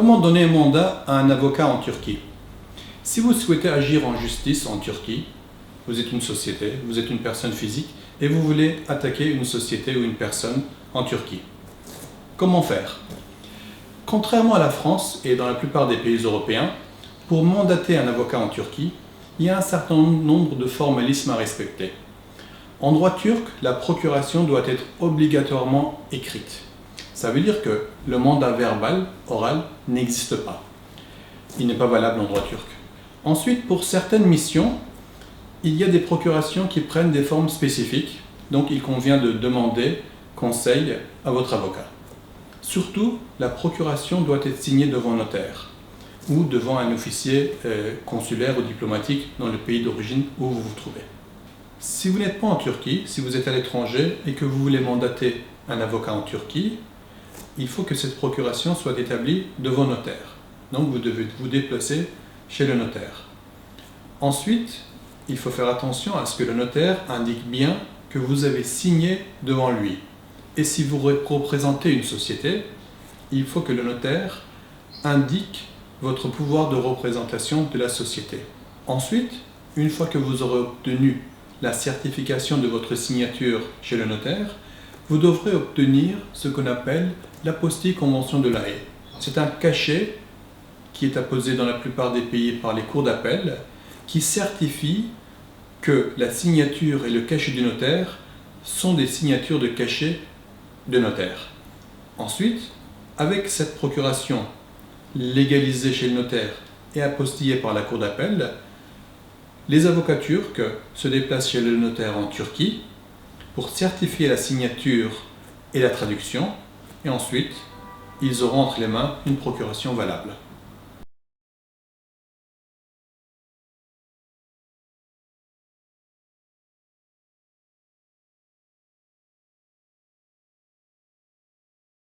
Comment donner un mandat à un avocat en Turquie? Si vous souhaitez agir en justice en Turquie, vous êtes une société, vous êtes une personne physique et vous voulez attaquer une société ou une personne en Turquie. Comment faire? Contrairement à la France et dans la plupart des pays européens, pour mandater un avocat en Turquie, il y a un certain nombre de formalismes à respecter. En droit turc, la procuration doit être obligatoirement écrite. Ça veut dire que le mandat verbal, oral, n'existe pas. Il n'est pas valable en droit turc. Ensuite, pour certaines missions, il y a des procurations qui prennent des formes spécifiques, donc il convient de demander conseil à votre avocat. Surtout, la procuration doit être signée devant un notaire ou devant un officier consulaire ou diplomatique dans le pays d'origine où vous vous trouvez. Si vous n'êtes pas en Turquie, si vous êtes à l'étranger et que vous voulez mandater un avocat en Turquie, il faut que cette procuration soit établie devant notaire. Donc vous devez vous déplacer chez le notaire. Ensuite, il faut faire attention à ce que le notaire indique bien que vous avez signé devant lui. Et si vous représentez une société, il faut que le notaire indique votre pouvoir de représentation de la société. Ensuite, une fois que vous aurez obtenu la certification de votre signature chez le notaire, vous devrez obtenir ce qu'on appelle l'apostille convention de La Haye. C'est un cachet qui est apposé dans la plupart des pays par les cours d'appel, qui certifie que la signature et le cachet du notaire sont des signatures de cachet de notaire. Ensuite, avec cette procuration légalisée chez le notaire et apostillée par la cour d'appel, les avocats turcs se déplacent chez le notaire en Turquie pour certifier la signature et la traduction, et ensuite, ils auront entre les mains une procuration valable.